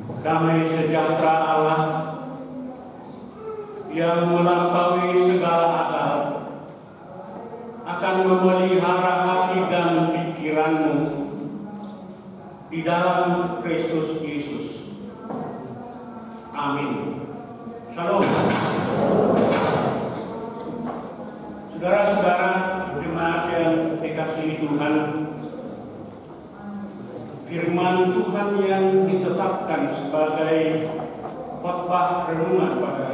Damai sejahtera Allah yang melampaui segala akal akan memelihara hati dan pikiranmu di dalam Kristus Yesus. Amin. Shalom. Saudara-saudara jemaat yang dikasihi Tuhan, firman Tuhan yang ditetapkan sebagai khotbah renungan pada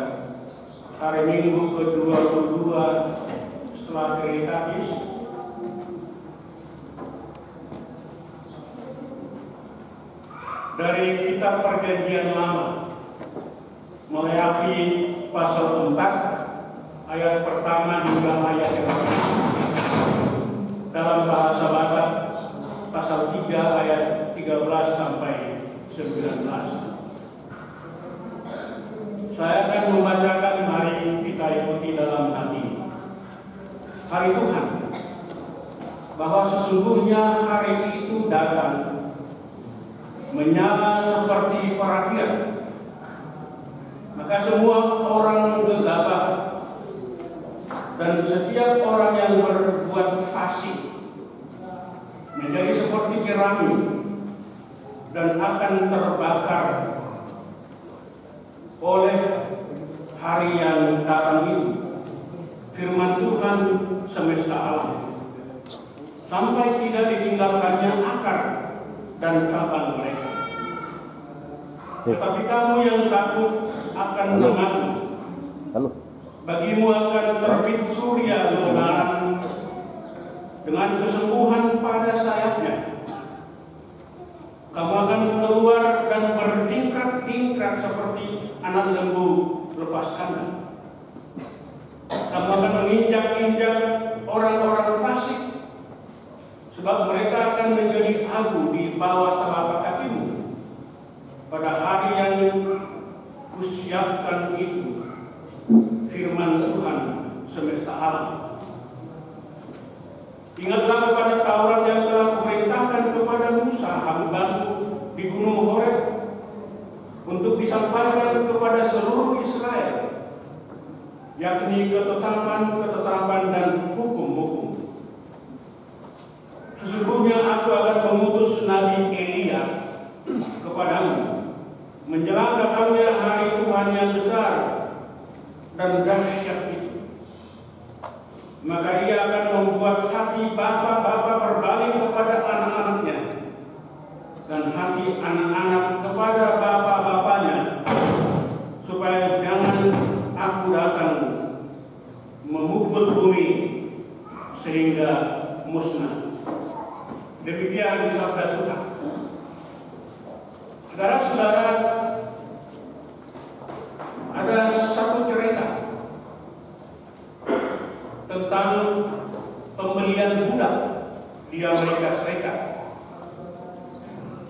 hari Minggu ke-22 setelah Trinitatis dari kitab Perjanjian Lama, Maleakhi pasal 4 ayat pertama hingga ayat yang pertama. Dalam bahasa Batak pasal 3 ayat 13 sampai 19. Saya akan membacakan, mari kita ikuti dalam hati. Hari Tuhan, bahwa sesungguhnya hari itu datang, menyala seperti perapian. Maka semua orang gegabah dan setiap orang yang berbuat fasik menjadi seperti jerami dan akan terbakar oleh hari yang datang itu. Firman Tuhan semesta alam, sampai tidak ditinggalkannya akar dan cabang mereka. Tetapi kamu yang takut akan mengaku, bagimu akan terbit surya kebenaran dengan kesembuhan pada sayapnya. Kamu akan keluar dan bertingkat-tingkat seperti anak lembu lepas kandang. Kamu akan menginjak-injak orang-orang fasik, sebab mereka akan menjadi abu di bawah telapak kakimu. Pada hari yang kusiapkan itu, firman Tuhan semesta alam. Ingatlah kepada Taurat yang telah kuperintahkan kepada Musa hamba-Mu di Gunung Horeb untuk disampaikan kepada seluruh Israel, yakni ketetapan dan hukum-hukum. Sesungguhnya aku akan mengutus Nabi Elia kepadamu menjelang datangnya hari Tuhan yang besar dan dahsyat itu. Maka ia akan membuat hati bapa-bapa berbalik kepada anak-anaknya dan hati anak-anak kepada bapa-bapanya, supaya jangan aku datang memukul bumi sehingga musnah. Demikian sabda Tuhan. Saudara-saudara, ada satu cerita tentang pembelian budak di Amerika Serikat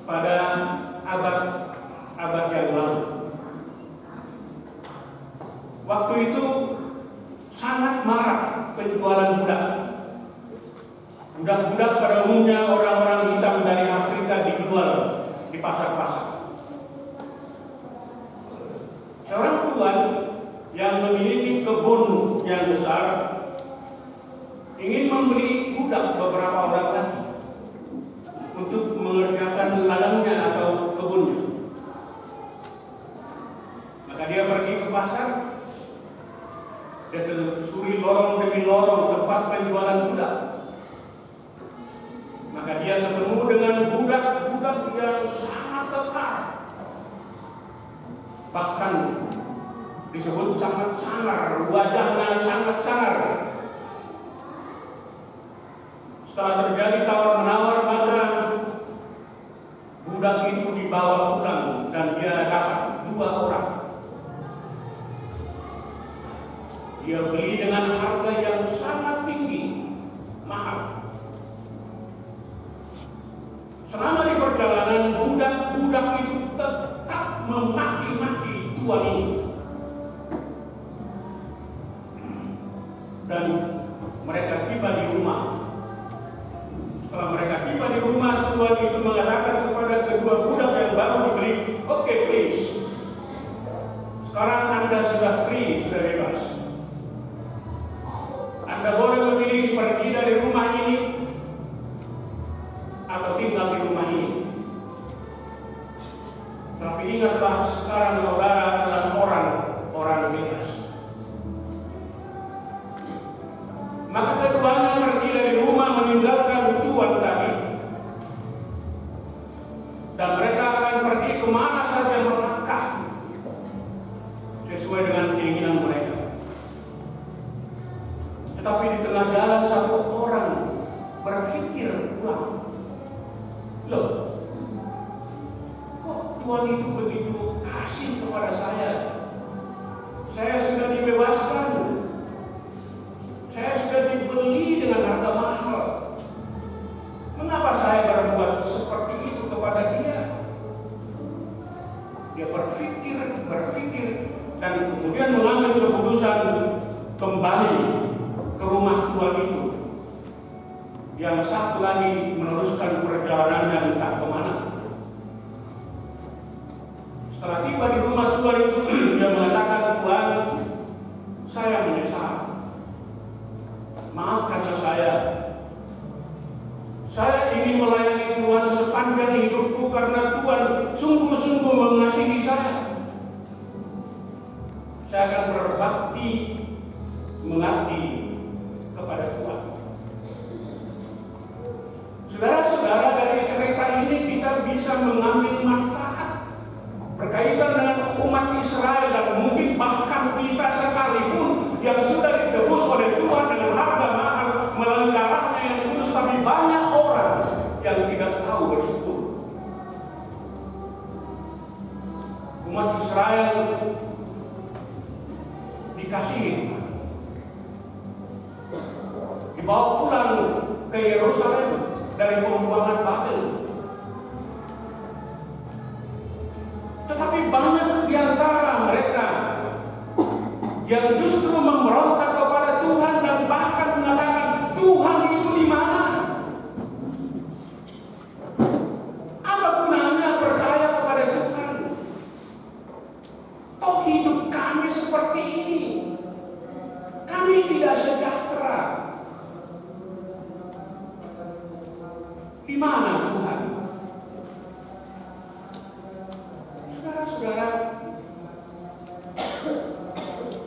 pada abad yang lalu. Waktu itu sangat marak penjualan budak. Budak-budak pada umumnya orang-orang hitam dari Afrika dijual di pasar-pasar. Seorang tuan yang memiliki kebun yang besar ingin membeli budak beberapa orang lagi untuk mengerjakan ladangnya atau kebunnya. Maka dia pergi ke pasar, dia telusuri lorong demi lorong tempat penjualan budak. Maka dia ketemu dengan budak-budak yang sangat kekar, bahkan disebut sangat sangar, wajahnya sangat sangar. Setelah terjadi tawar-menawar, maka budak itu dibawa pulang dan dia dapat 2 orang. Dia beli dengan harga yang sangat tinggi, mahal. Selama di perjalanan, budak-budak itu tetap memaki-maki tuan ini. Dan mereka tiba di rumah. Setelah mereka tiba di rumah, tuan itu mengatakan kepada kedua budak yang baru dibeli, oke, please. Sekarang Anda sudah free, sudah bebas. Anda boleh memilih pergi dari rumah ini atau tinggal di rumah ini. Tapi ingatlah, sekarang saudara adalah orang bebas. Maka keduanya pergi dari rumah meninggalkan tuan tadi. Dan mereka akan pergi kemana saja melangkah sesuai dengan keinginan mereka. Tetapi di tengah jalan satu orang berpikir pulang. Loh, kok Tuhan itu begitu kasih kepada saya? Saya sudah dibebaskan. Saya sudah dibeli dengan harga mahal. Mengapa saya berbuat seperti itu kepada dia? Dia berpikir, dan kemudian mengambil keputusan kembali ke rumah Tuhan itu. Yang satu lagi meneruskan perjalanannya entah kemana. Setelah tiba di rumah Tuhan itu, dia mengatakan, Tuhan, saya menyesal. Maafkanlah saya. Saya ingin melayani Tuhan sepanjang hidupku karena Tuhan sungguh-sungguh mengasihi saya. Saya akan berbakti, mengabdi kepada Tuhan. Saudara-saudara, dari cerita ini kita bisa mengambil manfaat berkaitan dengan umat Israel dan mungkin bahkan kita sekalipun yang sudah ditebus oleh Tuhan dengan harga mahal melalui darahnya yang kudus, tapi banyak orang yang tidak tahu bersyukur. Umat Israel dikasihi, dibawa pulang ke Yerusalem dari pembuangan Babel. Tetapi banyak di antara mereka yang justru memberontak kepada Tuhan dan bahkan mengatakan, Tuhan itu di mana? Apa gunanya percaya kepada Tuhan? Toh hidup kami seperti ini. Kami tidak sejahtera. Di mana Tuhan? Saudara-saudara,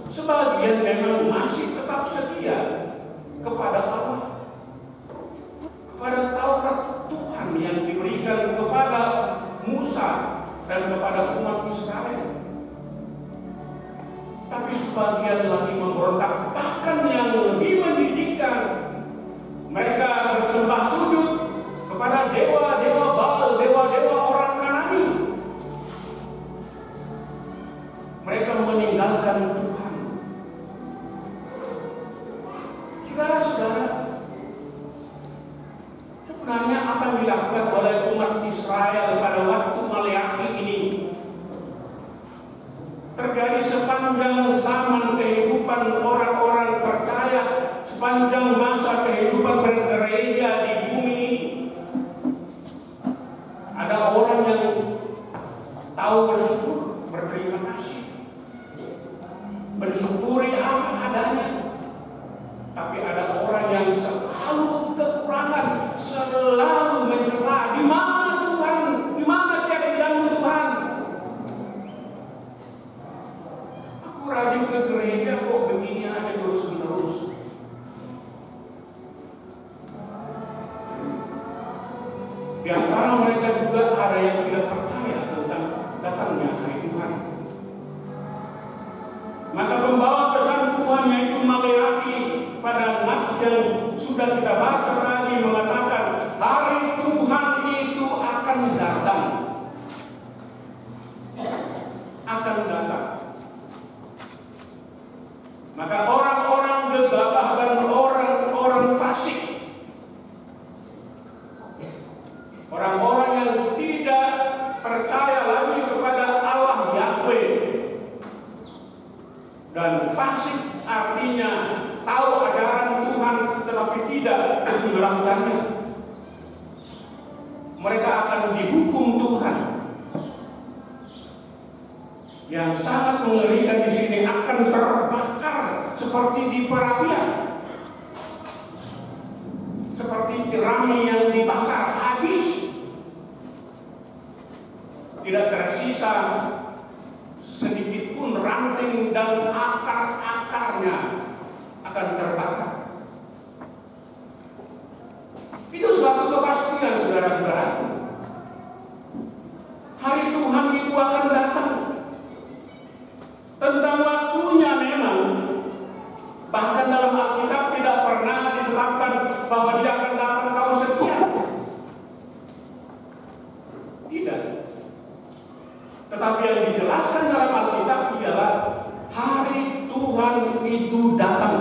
sebagian memang masih tetap setia kepada Allah, kepada Taurat Tuhan yang diberikan kepada Musa dan kepada umat Israel. Tapi sebagian lagi memberontak, bahkan yang lebih menyedihkan, mereka bersembah sujud kepada dewa-dewa Baal, dewa-dewa orang Kanani. Mereka meninggalkan Tuhan. Saudara-saudara, sebenarnya apa yang dilakukan oleh umat Israel pada waktu Maleakhi ini terjadi sepanjang zaman kehidupan orang-orang percaya, sepanjang masa kehidupan bergereja di bumi ini. Ada orang yang tahu bersyukur, berterima kasih, mensyukuri apa adanya. Tapi ada orang yang selalu kekurangan, selalu mencela. Di mana Tuhan? Di mana kehadiran Tuhan? Aku rajin ke gereja kok begini aja terus-menerus. Di antara mereka juga ada yang tidak percaya tentang datangnya hari Tuhan. Maka pembawa pesan Tuhan yaitu Maleakhi pada nats yang sudah kita baca tadi mengatakan hari Tuhan itu akan datang. Akan datang. Maka orang-orang gegabah dan orang-orang fasik, orang-orang yang tidak percaya lagi kepada Allah Yahweh, dan fasik artinya tahu ajaran Tuhan tetapi tidak yang sangat mengerikan di sini akan terbakar seperti di Parabia, seperti jerami yang dibakar habis, tidak tersisa sedikit pun ranting dan akar-akarnya akan terbakar. Itu suatu kepastian, saudara-saudara. Hari Tuhan itu akan datang. Tentang waktunya memang, bahkan dalam Alkitab tidak pernah ditetapkan bahwa dia akan datang tahun sekian. Tidak. Tetapi yang dijelaskan dalam Alkitab ialah hari Tuhan itu datang.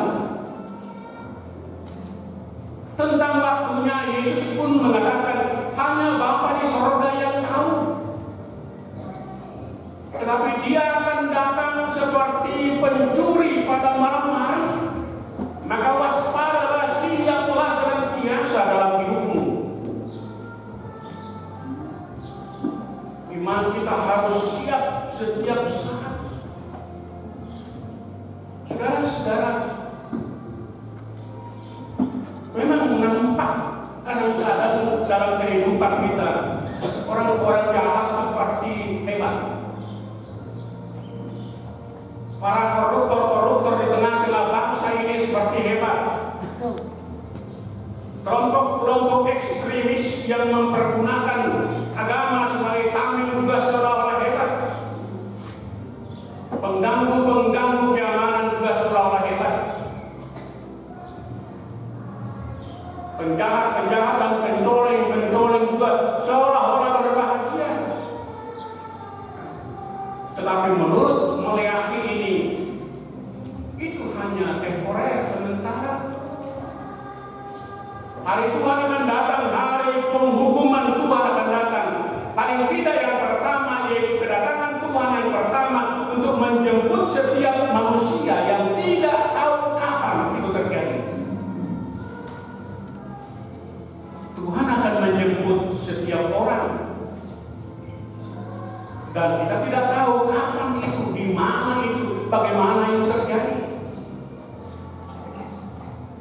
Tentang waktunya Yesus pun mengatakan hanya Bapa di sorga yang tahu. Tetapi dia akan datang seperti pencuri pada malam hari. Maka waspadalah, siaplah senantiasa dalam hidupmu. Iman kita harus siap setiap saat. Saudara-saudara, memang nampak kadang-kadang dalam kehidupan kita orang-orang jahat seperti hebat. Para koruptor di tengah-tengah bangsa ini seperti hebat. Kelompok-kelompok ekstremis yang mempergunakan agama sebagai tameng juga seolah-olah hebat. Pengganggu keamanan juga seolah-olah hebat. Penjahat dan pencoleng juga seolah-olah berbahagia. Tetapi menurut Maleakhi ini, itu hanya temporer, sementara. Hari Tuhan akan datang, hari penghukuman Tuhan akan datang. Paling tidak yang pertama, yaitu kedatangan Tuhan yang pertama untuk menjemput setiap manusia yang tidak tahu kapan itu terjadi. Tuhan akan menjemput setiap orang, dan kita tidak tahu kapan itu, di mana itu, bagaimana itu terjadi.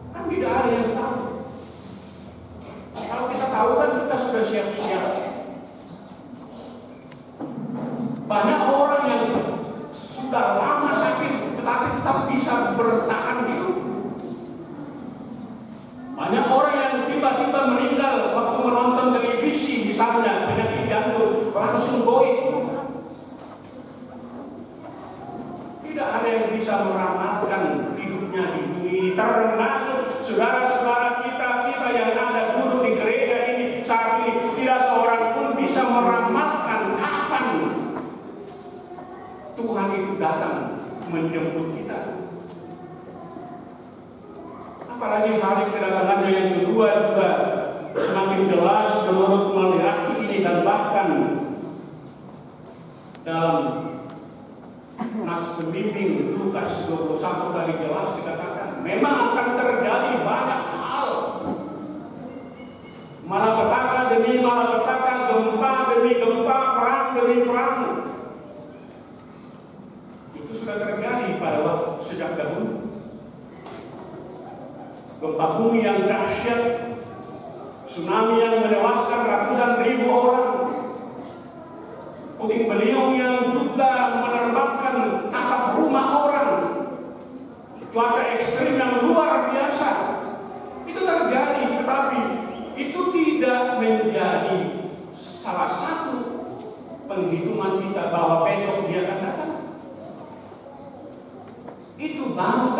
Kan tidak ada yang tahu. Kalau kita tahu kan kita sudah siap-siap. Banyak orang yang sudah lama sakit tetapi tetap bisa bertahan hidup. Banyak orang yang tiba-tiba meninggal waktu menonton televisi, misalnya penyakit jantung, langsung goib. Tidak ada yang bisa meramalkan hidupnya di dunia ini, termasuk saudara-saudara kita yang ada duduk di gereja ini saat ini. Tidak seorang pun bisa meramalkan kapan Tuhan itu datang menjemput kita. Apalagi hari kedatangannya yang kedua juga semakin jelas menurut Maleakhi ini, dan bahkan dalam Nas pembimbing Lukas 21 tadi jelas dikatakan memang akan terjadi banyak hal. Malapetaka demi malapetaka, gempa demi gempa, perang demi perang. Itu sudah terjadi pada waktu sejak dahulu. Gempa bumi yang dahsyat, tsunami yang menewaskan ratusan ribu orang, puting beliung yang juga menerbangkan atap rumah orang, cuaca ekstrim yang luar biasa. Itu terjadi, tetapi itu tidak menjadi salah satu penghitungan kita bahwa besok dia akan datang. Itu baru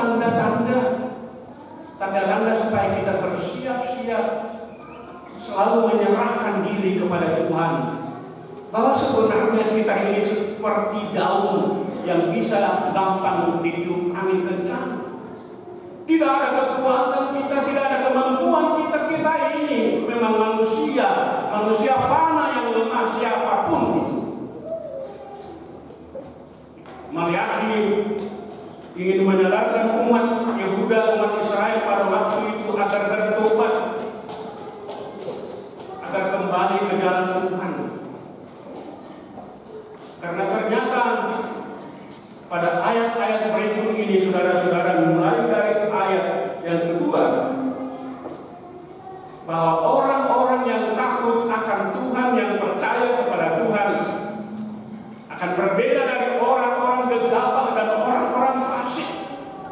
tanda-tanda supaya kita bersiap-siap selalu menyerahkan diri kepada Tuhan. Bahwa sebenarnya kita ini seperti daun yang bisa gampang ditiup angin kencang. Tidak ada kekuatan kita, tidak ada kemampuan kita. Kita ini memang manusia fana yang lemah siapapun itu. Maleakhi ingin menyadarkan umat Yehuda, umat Israel pada waktu itu agar bertobat, agar kembali ke jalan Tuhan. Karena ternyata pada ayat-ayat berikut ini, saudara-saudara, mulai dari ayat yang kedua, bahwa orang-orang yang takut akan Tuhan, yang percaya kepada Tuhan, akan berbeda dari orang-orang gegabah dan orang-orang fasik,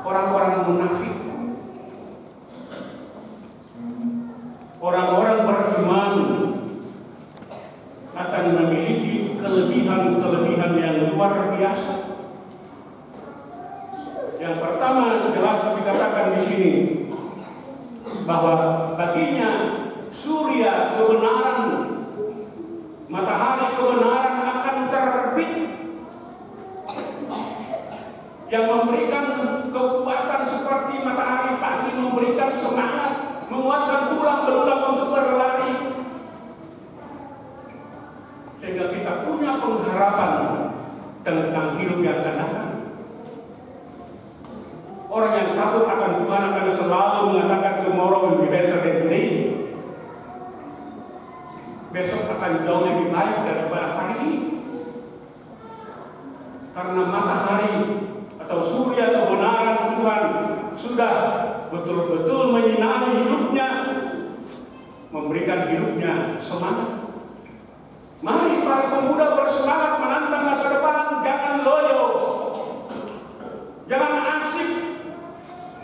orang-orang munafik. Orang-orang beriman akan memiliki kelebihan-kelebihan yang luar biasa. Yang pertama, jelas dikatakan di sini bahwa baginya surya kebenaran, matahari kebenaran akan terbit, yang memberikan kekuatan seperti matahari pagi, memberikan semangat, menguatkan tulang belulang untuk berlari, sehingga kita punya pengharapan tentang hidup yang akan datang. Orang yang takut akan Tuhan akan selalu mengatakan tomorrow will be better than today. Besok akan jauh lebih baik daripada hari ini. Karena matahari atau surya kebenaran Tuhan sudah betul-betul menyinari hidupnya, memberikan hidupnya semangat. Mari para pemuda bersemangat menantang masa depan, jangan loyo, jangan asik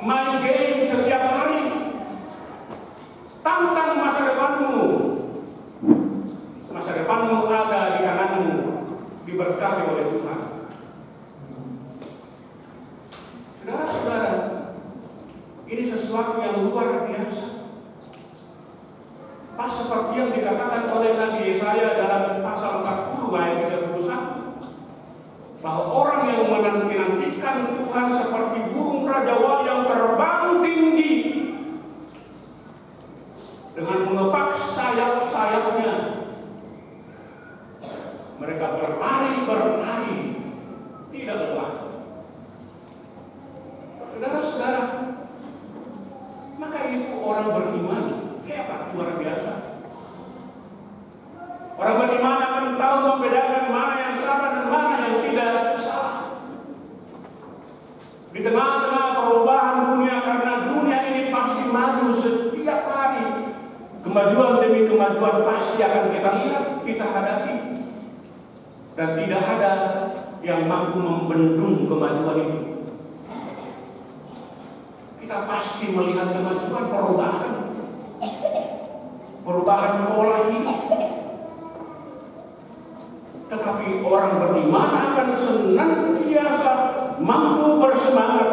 main game setiap hari. Tantang masa depanmu. Masa depanmu ada di tanganmu, diberkati oleh Tuhan. Saudara-saudara, ini sesuatu yang luar biasa. Pas seperti yang dikatakan oleh Nabi Yesaya dalam pasal 40 ayat 31, bahwa orang yang menanti-nantikan Tuhan seperti burung rajawali yang terbang tinggi dengan mengepak sayap-sayapnya. Mereka berlari, tidak lelah. Saudara-saudara, maka itu orang beriman. Hebat, luar biasa. Orang beriman akan tahu membedakan mana yang salah dan mana yang tidak salah. Di tengah-tengah perubahan dunia, karena dunia ini pasti maju setiap hari. Kemajuan demi kemajuan pasti akan kita lihat, kita hadapi. Dan tidak ada yang mampu membendung kemajuan itu. Kita pasti melihat kemajuan, perubahan pola hidup. Tetapi orang beriman akan senantiasa mampu bersemangat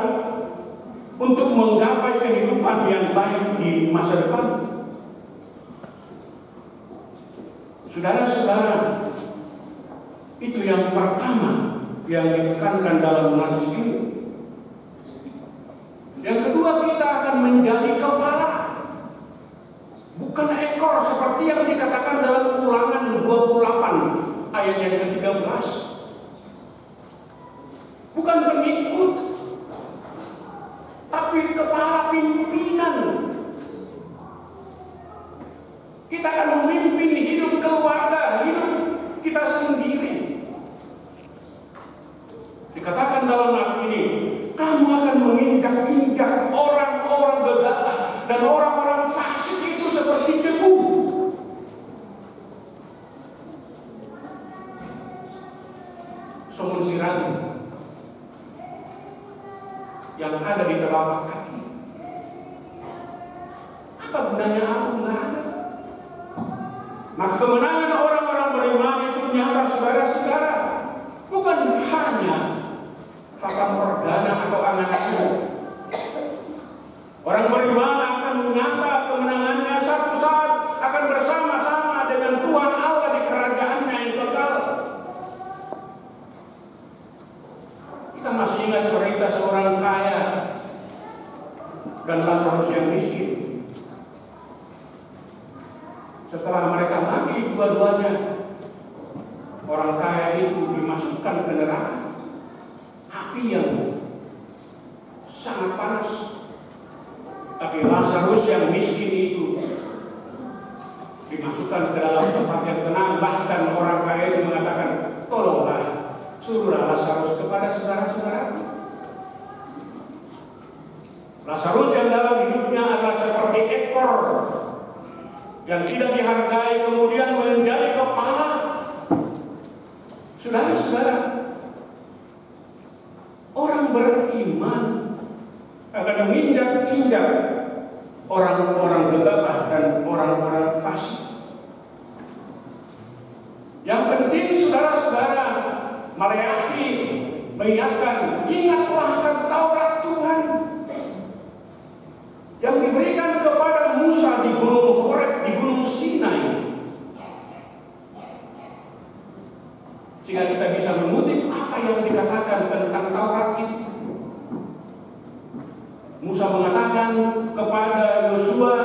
untuk menggapai kehidupan yang baik di masa depan. Saudara-saudara, itu yang pertama yang ditekankan dalam nats ini. Yang kedua, kita akan menjadi kepala, bukan ekor seperti yang dikatakan dalam Ulangan 28 ayat yang ke-13. Bukan pengikut, tapi kepala pimpinan. Kita akan memimpin hidup keluarga, hidup kita sendiri. Dikatakan dalam nats ini, kamu akan menginjak-injak orang-orang gegabah dan orang-orang fasik itu seperti debu. Somun siratu yang ada di telapak kaki. Apa gunanya aku? Nggak ada. Maka kemenangan orang-orang beriman itu nyata, saudara-saudara, bukan hanya fata morgana atau angan-angan. Orang beriman akan menyata kemenangannya satu saat akan bersama-sama dengan Tuhan Allah di kerajaannya yang kekal. Kita masih ingat cerita seorang kaya dan Lazarus yang miskin. Setelah mereka mati dua-duanya, orang kaya itu dimasukkan ke neraka, api yang sangat panas. Tapi Lazarus yang miskin itu dimasukkan ke dalam tempat yang tenang. Bahkan orang kaya itu mengatakan, tolonglah, suruhlah Lazarus kepada saudara-saudara. yang tidak dihargai kemudian menjadi kepala. Saudara-saudara, orang beriman akan menginjak-injak orang-orang gegabah dan orang-orang fasik. Yang penting saudara-saudara, Maleakhi mengingatkan, ingatlah akan Taurat Tuhan yang diberikan kepada Musa di Gunung Horeb, di Gunung Sinai, sehingga kita bisa mengutip apa yang dikatakan tentang Taurat itu. Musa mengatakan kepada Yosua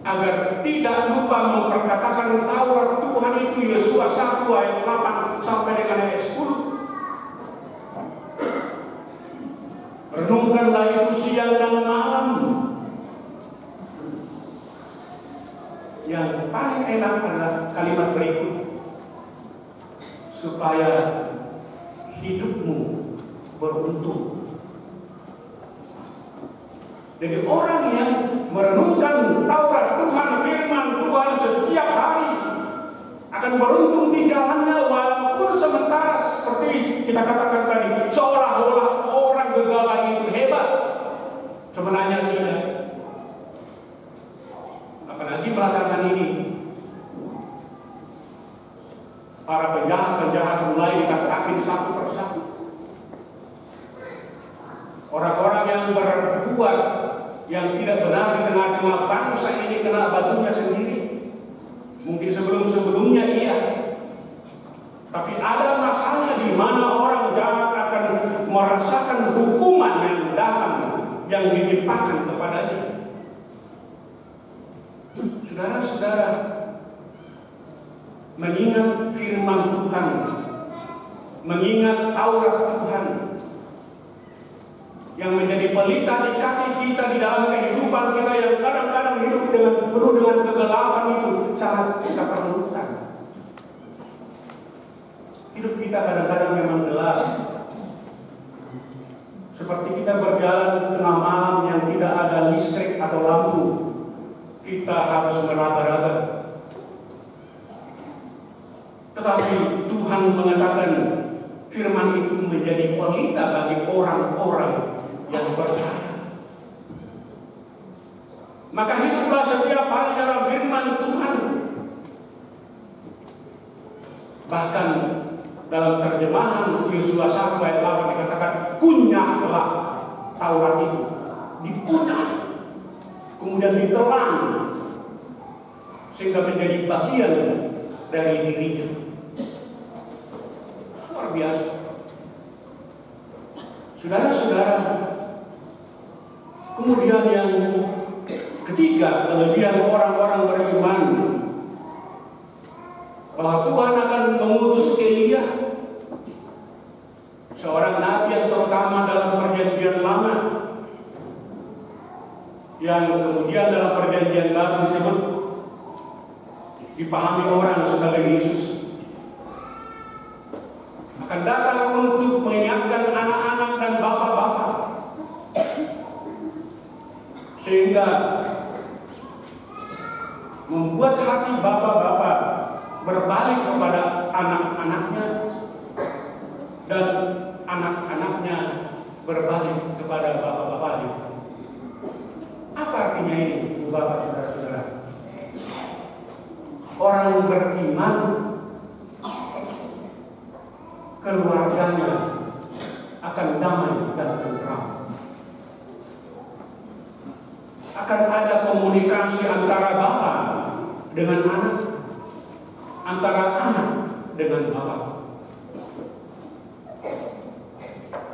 agar tidak lupa memperkatakan Taurat Tuhan itu. Yosua 1 ayat 8 sampai dengan ayat 10. Renungkanlah itu siang dan malam. Yang paling enak adalah kalimat berikut, supaya hidupmu beruntung. Jadi orang yang merenungkan Taurat Tuhan, firman Tuhan setiap hari akan beruntung di jalannya, walaupun sementara seperti kita katakan tadi, seolah-olah orang gegabah itu hebat. Sebenarnya tidak. Apalagi belakangan ini para penjahat-penjahat mulai ditangkapin satu persatu. Orang-orang yang berbuat yang tidak benar di tengah-tengah bangsa ini kena batunya sendiri. Mungkin sebelum-sebelumnya iya, tapi ada masalah di mana orang jahat akan merasakan hukuman yang datang, yang ditimpakan kepadanya. Saudara-saudara, mengingat firman Tuhan, mengingat Taurat Tuhan yang menjadi pelita di kaki kita di dalam kehidupan kita yang kadang-kadang hidup dengan penuh dengan kegelapan, itu sangat kita perlukan. Hidup kita kadang-kadang memang gelap, seperti kita berjalan di tengah malam yang tidak ada listrik atau lampu. Kita harus meraba-raba. Tetapi Tuhan mengatakan firman itu menjadi pelita bagi orang-orang yang percaya. Maka hiduplah setiap hari dalam firman Tuhan. Bahkan dalam terjemahan Yosua 1 ayat 8 dikatakan, kunyahlah Taurat itu. Dikunyah, kemudian ditelan, sehingga menjadi bagian dari dirinya. Luar biasa. Saudara-saudara, kemudian yang ketiga, kelebihan orang-orang beriman, bahwa Tuhan akan mengutus Elia, seorang nabi yang terutama dalam perjanjian lama, yang kemudian dalam perjanjian baru disebut, dipahami orang sebagai Yesus, akan datang untuk mengingatkan anak-anak dan bapak-bapak, sehingga membuat hati bapak-bapak berbalik kepada anak-anaknya dan anak-anaknya berbalik kepada bapak-bapaknya. Apa artinya ini, Bapak, saudara-saudara? Orang beriman, keluarganya akan damai dan tentram. Akan ada komunikasi antara bapak dengan anak, antara anak dengan bapak.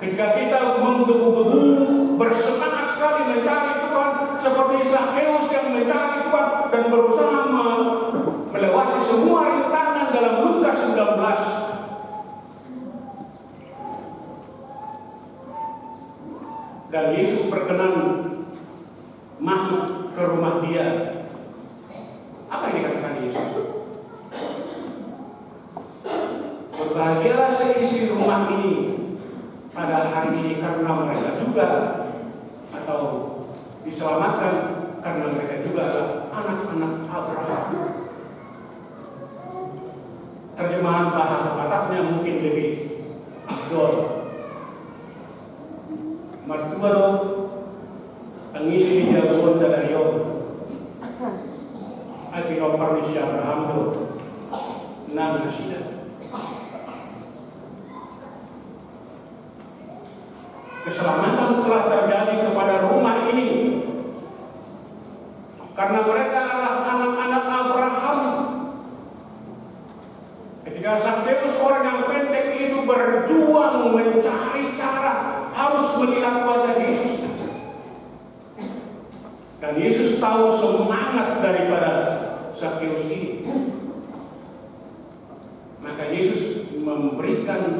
Ketika kita menggebu-gebu bersemangat sekali mencari Tuhan, seperti Zakheus yang mencari Tuhan dan berusaha melewati semua rintangan dalam Lukas 19. Dan Yesus berkenan masuk ke rumah dia. Apa yang dikatakan Yesus? Berbahagialah seisi rumah ini pada hari ini, karena mereka juga atau diselamatkan karena mereka juga adalah anak-anak Abraham. Terjemahan bahasa Bataknya mungkin lebih afdol. Mertua do tangisi di jagoan dari Alkitab permisi Abraham do nang nasida. Keselamatan telah terjadi kepada rumah ini karena mereka adalah anak-anak Abraham. Ketika Zakheus orang yang pendek itu berjuang mencari cara harus melihat wajah Yesus, dan Yesus tahu semangat daripada Zakheus ini, maka Yesus memberikan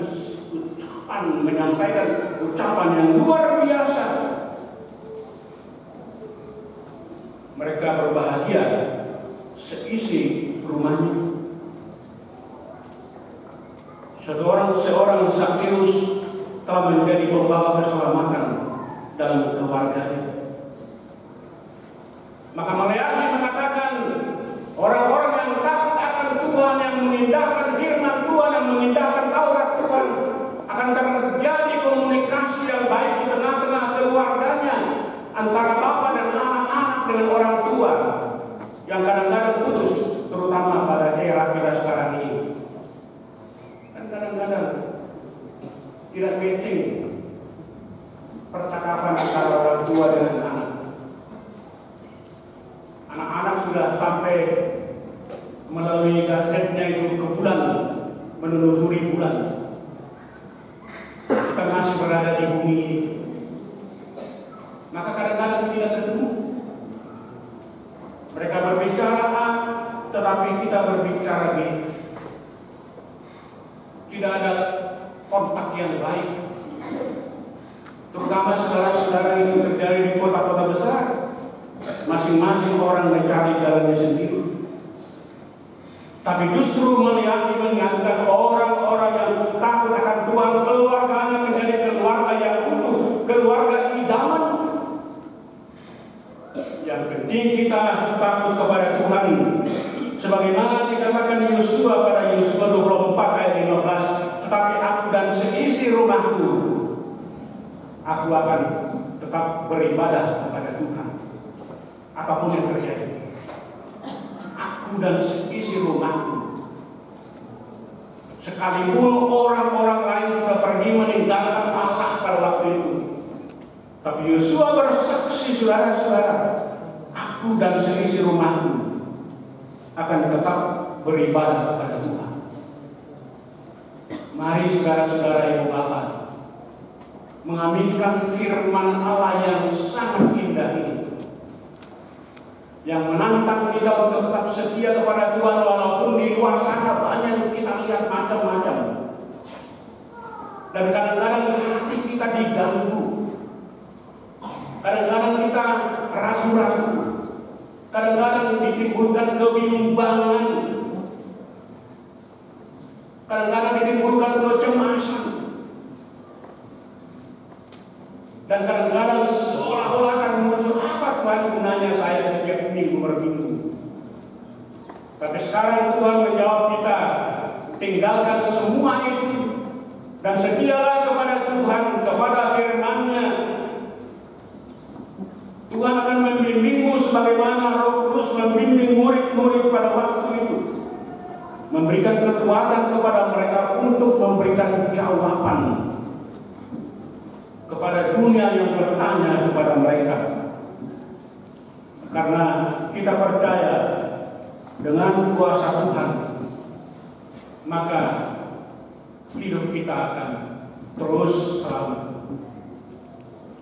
ucapan, menyampaikan ucapan yang luar biasa. Mereka berbahagia seisi rumahnya. Seorang Zakheus telah menjadi pembawa keselamatan dalam keluarganya. Maka Maleakhi mengatakan orang-orang yang takut akan Tuhan, yang mengindahkan firman Tuhan, yang mengindahkan Taurat Tuhan, akan terjadi komunikasi yang baik di tengah-tengah keluarganya antara bapa dan anak-anak dengan orang tua yang kadang-kadang putus, terutama pada era kita sekarang ini. Dan kadang-kadang tidak matching percakapan antara orang tua dengan anak. Anak-anak sudah sampai melalui kasetnya itu ke bulan, menelusuri bulan. Kita masih berada di bumi ini. Maka kadang-kadang tidak ketemu. Mereka berbicara A, tetapi kita berbicara B. Tidak ada kontak yang baik. Terutama saudara-saudara itu terjadi di kota-kota besar. Masing-masing orang mencari jalannya sendiri. Tapi justru Maleakhi mengingatkan orang-orang yang takut akan Tuhan, keluarganya menjadi keluarga yang utuh, keluarga idaman. Yang penting kita takut kepada Tuhan, sebagaimana dikatakan Yosua pada Yosua 24 ayat 15. Tetapi aku dan seisi rumahku, aku akan tetap beribadah kepada Tuhan, apapun yang terjadi. Aku dan seisi rumahku. Sekalipun orang-orang lain sudah pergi meninggalkan Allah pada waktu itu, tapi Yosua bersaksi, saudara-saudara, aku dan seisi rumahku akan tetap beribadah kepada Tuhan. Mari saudara-saudara, ibu bapak, mengaminkan firman Allah yang sangat indah ini, yang menantang kita untuk tetap setia kepada Tuhan walaupun di luar sana banyak yang kita lihat macam-macam. Dan kadang-kadang hati kita diganggu, kadang-kadang kita ragu-ragu, kadang-kadang ditimbulkan kebimbangan, kadang-kadang ditimbulkan kecemasan, dan kadang-kadang seolah-olah akan muncul, apa Tuhan gunanya saya setiap minggu berminggu. Tapi sekarang Tuhan menjawab kita, tinggalkan semua itu dan setialah kepada Tuhan, kepada firman-Nya. Tuhan akan membimbingmu sebagaimana Roh Kudus membimbing murid-murid pada waktu itu, memberikan kekuatan kepada mereka untuk memberikan jawaban kepada dunia yang bertanya kepada mereka. Karena kita percaya dengan kuasa Tuhan, maka hidup kita akan terus selamat.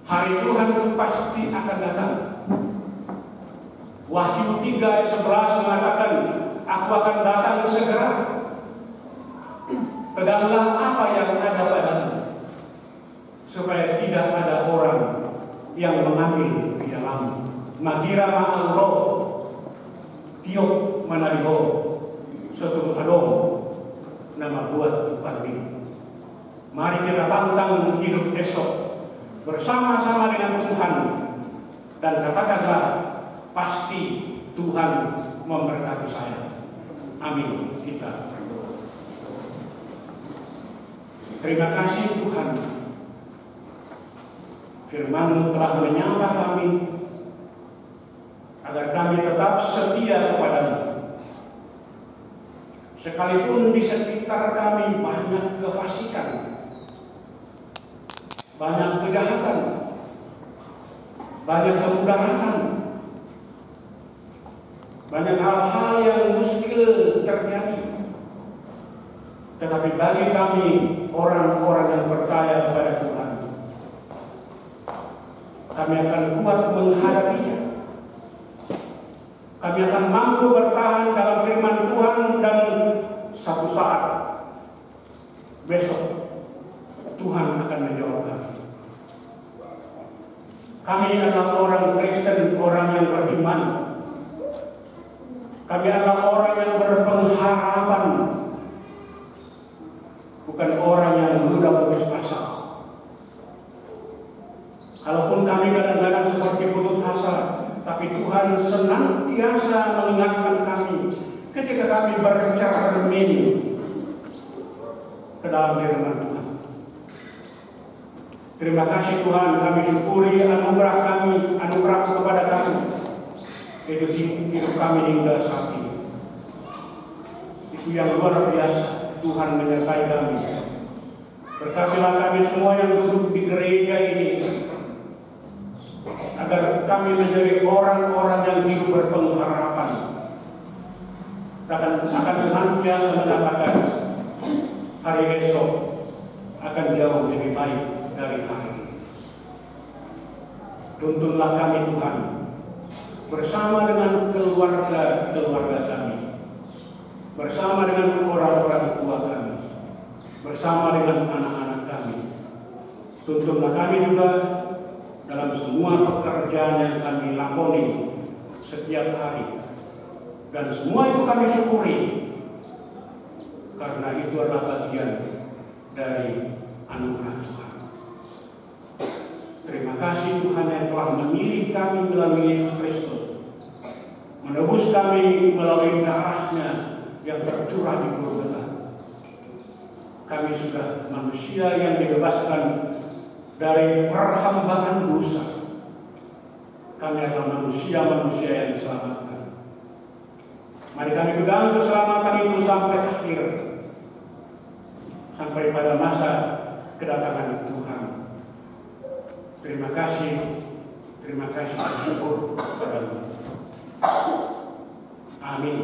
Hari Tuhan pasti akan datang. Wahyu 3 ayat 11 mengatakan, aku akan datang segera. Peganglah apa yang ada padamu, supaya tidak ada orang yang mengambil di dalam. Magira ma'al roh, tiok manaliho, suatu adom, nama buat parmi. Mari kita tantang hidup esok bersama-sama dengan Tuhan, dan katakanlah, pasti Tuhan memberkati saya. Amin. Kita berdoa. Terima kasih Tuhan, firman-Mu telah menyapa kami agar kami tetap setia kepada-Mu. Sekalipun di sekitar kami banyak kefasikan, banyak kejahatan, banyak kemudaratan, banyak hal-hal yang muskil terjadi. Tetapi bagi kami, orang-orang yang percaya kepada Tuhan, kami akan kuat menghadapinya. Kami akan mampu bertahan dalam firman Tuhan, dan satu saat besok Tuhan akan menjawab kami. Kami adalah orang Kristen, orang yang beriman. Kami adalah orang yang berpengharapan, bukan orang yang mudah putus asa. Kalaupun kami kadang-kadang seperti putus asa, tapi Tuhan senantiasa mengingatkan kami ketika kami bercermin ke dalam firman Tuhan. Terima kasih Tuhan, kami syukuri anugerah kami, anugerah kepada kami, hidup kami hingga saat ini. Itu yang luar biasa, Tuhan menyertai kami. Berkatilah kami semua yang duduk di gereja ini, agar kami menjadi orang-orang yang hidup berpengharapan, akan senantiasa mengatakan hari esok akan jauh lebih baik dari hari ini. Tuntunlah kami Tuhan, bersama dengan keluarga kami, bersama dengan orang-orang tua kami, bersama dengan anak-anak kami. Tuntunlah kami juga dalam semua pekerjaan yang kami lakoni setiap hari, dan semua itu kami syukuri, karena itu adalah bagian dari anugerah Tuhan. Terima kasih Tuhan yang telah memilih kami melalui Yesus Kristus, menebus kami melalui darah-Nya yang tercurah di Golgota. Kami sudah manusia yang dibebaskan dari perhambaan dosa. Kami adalah manusia-manusia yang diselamatkan. Mari kami pegang keselamatan itu sampai akhir, sampai pada masa kedatangan Tuhan. Terima kasih bersyukur kepada-Mu. Amin.